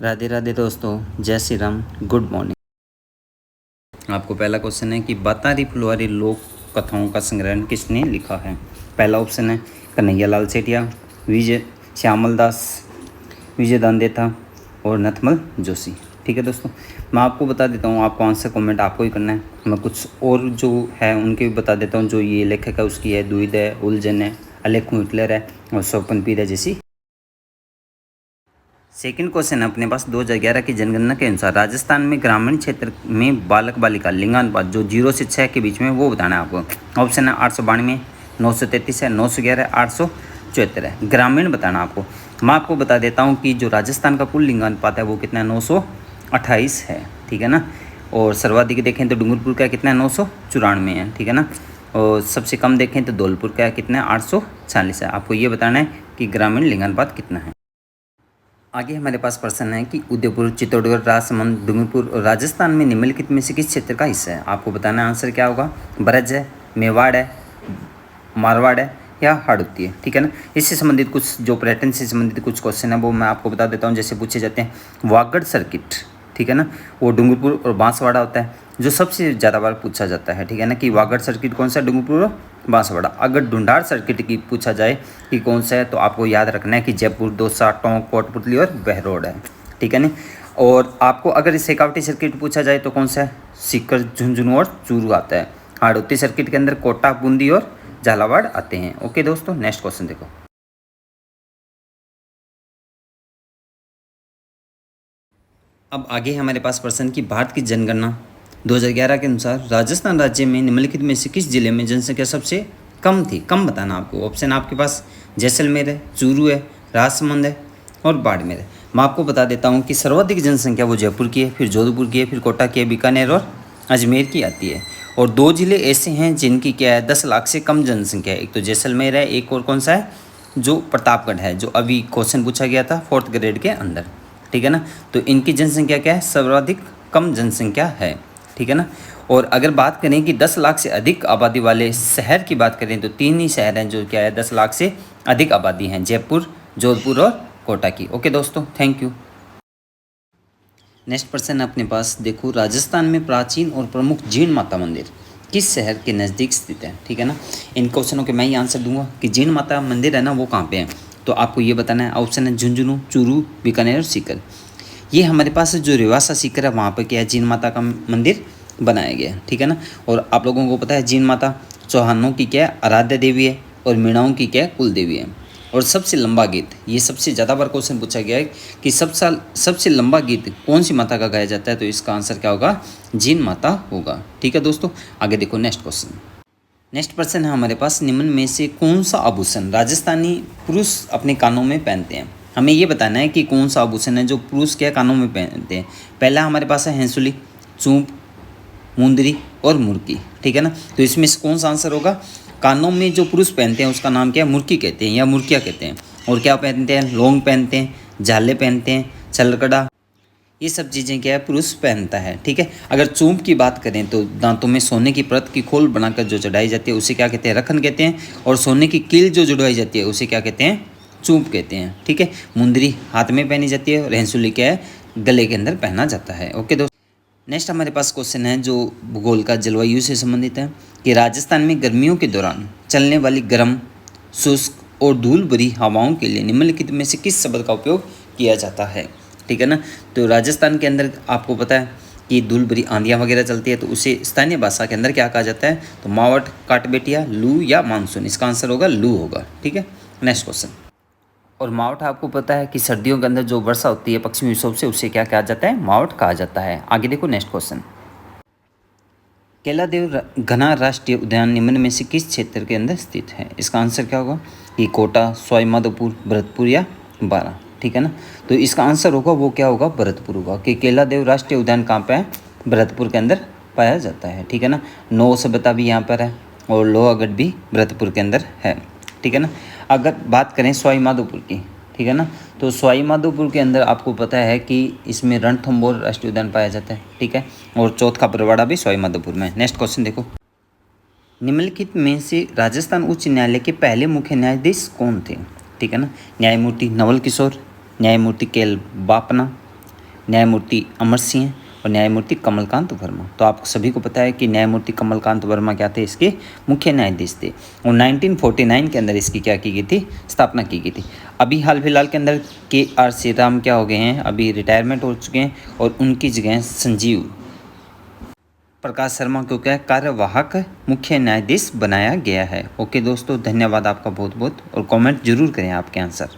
राधे राधे दोस्तों, जय Shri Ram, good morning. आपको पहला क्वेश्चन है कि बतारी फुलवारी लोक कथाओं का संग्रहण किसने लिखा है। पहला ऑप्शन है कन्हैया लाल सेठिया, विजय श्यामल दास, विजय दांदेथा और नथमल जोशी। ठीक है दोस्तों, मैं आपको बता देता हूँ, आपको आंसर कमेंट आपको ही करना है। मैं कुछ और जो है उनके भी बता देता हूँ। जो ये लेखक है उसकी है द्विध है, उलझन है, अलेख हिटलर है और स्वपन पीर है जैसी। सेकंड क्वेश्चन अपने पास 2011 की जनगणना के अनुसार राजस्थान में ग्रामीण क्षेत्र में बालक बालिका लिंगानुपात जो 0 से 6 के बीच में वो बताना है आपको। ऑप्शन है 892, 933 है, 911 है, 874 है। ग्रामीण बताना आपको। मैं आपको बता देता हूँ कि जो राजस्थान का कुल लिंगानुपात है वो कितना है, 928 है। ठीक है ना। और सर्वाधिक देखें तो डूंगरपुर का कितना है, 994 है। ठीक है ना। और सबसे कम देखें तो धौलपुर का कितना है, 840 है। आपको ये बताना है कि ग्रामीण लिंगानुपात कितना है। आगे हमारे पास प्रश्न है कि उदयपुर, चित्तौड़गढ़, राजसमंद, डूंगरपुर और राजस्थान में निम्नलिखित में से किस क्षेत्र का हिस्सा है। आपको बताना आंसर क्या होगा। ब्रज है, मेवाड़ है, मारवाड़ है या हाड़ौती है। ठीक है ना। इससे संबंधित कुछ जो पर्यटन से संबंधित कुछ क्वेश्चन है वो मैं आपको बता देता हूँ। जैसे पूछे जाते हैं वागड़ सर्किट, ठीक है ना, वो डूंगरपुर और बांसवाड़ा होता है जो सबसे ज़्यादा बार पूछा जाता है। ठीक है ना, कि वागड़ सर्किट कौन सा, डूंगरपुर और बांसवाड़ा। अगर ढूंढाड़ सर्किट की पूछा जाए कि कौन सा है तो आपको याद रखना है कि जयपुर, दौसा, टोंक, कोटपुतली और बहरोड है। ठीक है ना। और आपको अगर शेखावटी सर्किट पूछा जाए तो कौन सा है, सीकर, झुंझुनू और चूरू आता है। हाड़ौती सर्किट के अंदर कोटा, बूंदी और झालावाड़ आते हैं। ओके दोस्तों, नेक्स्ट क्वेश्चन देखो। अब आगे हमारे पास प्रश्न की भारत की जनगणना 2011 के अनुसार राजस्थान राज्य में निम्नलिखित में से किस जिले में जनसंख्या सबसे कम थी। कम बताना आपको। ऑप्शन आपके पास जैसलमेर है, चूरू है, राजसमंद है और बाड़मेर है। मैं आपको बता देता हूँ कि सर्वाधिक जनसंख्या वो जयपुर की है, फिर जोधपुर की है, फिर कोटा की है, बीकानेर और अजमेर की आती है। और दो जिले ऐसे हैं जिनकी क्या है 10 लाख से कम जनसंख्या है। एक तो जैसलमेर है, एक और कौन सा है, जो प्रतापगढ़ है, जो अभी क्वेश्चन पूछा गया था 4th ग्रेड के अंदर। ठीक है ना। तो इनकी जनसंख्या क्या है, सर्वाधिक कम जनसंख्या है। ठीक है ना। और अगर बात करें कि 10 लाख से अधिक आबादी वाले शहर की बात करें तो 3 ही शहर हैं जो क्या है 10 लाख से अधिक आबादी हैं, जयपुर, जोधपुर और कोटा की। ओके दोस्तों, थैंक यू। नेक्स्ट प्रश्न अपने पास देखो, राजस्थान में प्राचीन और प्रमुख जीण माता मंदिर किस शहर के नज़दीक स्थित है। ठीक है ना। इन क्वेश्चनों के मैं ही आंसर दूंगा कि जीण माता मंदिर है ना वो कहाँ पे है। तो आपको ये बताना है। ऑप्शन है झुंझुनू, चूरू, बीकानेर और सीकर। ये हमारे पास जो रिवासा सीकर है वहाँ पर क्या है, जीण माता का मंदिर बनाया गया है। ठीक है ना। और आप लोगों को पता है जीण माता चौहानों की क्या है, आराध्य देवी है और मीणाओं की क्या है, कुल देवी है। और सबसे लंबा गीत, ये सबसे ज़्यादा बार क्वेश्चन पूछा गया है कि सबसे लंबा गीत कौन सी माता का गाया जाता है। तो इसका आंसर क्या होगा, जीण माता होगा। ठीक है दोस्तों, आगे देखो नेक्स्ट क्वेश्चन। नेक्स्ट प्रश्न है हमारे पास, निम्न में से कौन सा आभूषण राजस्थानी पुरुष अपने कानों में पहनते हैं। हमें ये बताना है कि कौन सा आभूषण है जो पुरुष क्या कानों में पहनते हैं। पहला हमारे पास है हैंसुली, चूंप, मुंदरी और मुर्की। ठीक है ना। तो इसमें से कौन सा आंसर होगा। कानों में जो पुरुष पहनते हैं उसका नाम क्या है, मुर्की कहते हैं या मुर्किया कहते हैं। और क्या पहनते हैं, लौंग पहनते हैं, झाले पहनते हैं, छलकड़ा, ये सब चीज़ें क्या है पुरुष पहनता है। ठीक है। अगर चूंप की बात करें तो दांतों में सोने की परत की खोल बनाकर जो चढ़ाई जाती है उसे क्या कहते हैं, रखन कहते हैं। और सोने की कील जो जुड़वाई जाती है उसे क्या कहते हैं, चूंप कहते हैं। ठीक है। मुंदरी हाथ में पहनी जाती है और हैंसुली क्या है, गले के अंदर पहना जाता है। ओके दोस्तों, नेक्स्ट हमारे पास क्वेश्चन है जो भूगोल का जलवायु से संबंधित है कि राजस्थान में गर्मियों के दौरान चलने वाली गर्म, शुष्क और धूल भरी हवाओं के लिए निम्नलिखित में से किस शब्द का उपयोग किया जाता है। ठीक है ना। तो राजस्थान के अंदर आपको पता है कि धूल भरी आंधियाँ वगैरह चलती है तो उसे स्थानीय भाषा के अंदर क्या कहा जाता है, तो मावट, काटबेटिया, लू या मानसून। इसका आंसर होगा लू होगा। ठीक है। Next question. और मावठ आपको पता है कि सर्दियों के अंदर जो वर्षा होती है पश्चिमी विक्षोभ से उसे क्या कहा जाता है, मावठ कहा जाता है। आगे देखो नेक्स्ट क्वेश्चन। केलादेव घना राष्ट्रीय उद्यान निम्न में से किस क्षेत्र के अंदर स्थित है। इसका आंसर क्या होगा, कि कोटा, सवाईमाधोपुर, भरतपुर या बारां। ठीक है ना। तो इसका आंसर होगा वो क्या होगा, भरतपुर होगा। कि केलादेव राष्ट्रीय उद्यान कहाँ पे है, भरतपुर के अंदर पाया जाता है। ठीक है ना। नौ सभ्यता भी यहाँ पर है और लोहागढ़ भी भरतपुर के अंदर है। ठीक है ना। अगर बात करें सवाईमाधोपुर की, ठीक है ना, तो सवाईमाधोपुर के अंदर आपको पता है कि इसमें रणथंभौर राष्ट्रीय उद्यान पाया जाता है। ठीक है। और चौथा बरवाड़ा भी सवाईमाधोपुर में। नेक्स्ट क्वेश्चन देखो, निम्नलिखित में से राजस्थान उच्च न्यायालय के पहले मुख्य न्यायाधीश कौन थे। ठीक है ना। न्यायमूर्ति नवल किशोर, न्यायमूर्ति के एल बापना, न्यायमूर्ति अमर सिंह हैं और न्यायमूर्ति कमलकांत वर्मा। तो आप सभी को पता है कि न्यायमूर्ति कमलकांत वर्मा क्या थे, इसके मुख्य न्यायाधीश थे और 1949 के अंदर इसकी क्या की गई थी, स्थापना की गई थी। अभी हाल फिलहाल के अंदर KR श्रीराम क्या हो गए हैं, अभी रिटायरमेंट हो चुके हैं और उनकी जगह संजीव प्रकाश शर्मा को क्या कार्यवाहक मुख्य न्यायाधीश बनाया गया है। ओके दोस्तों, धन्यवाद आपका बहुत बहुत, और कमेंट जरूर करें आपके आंसर।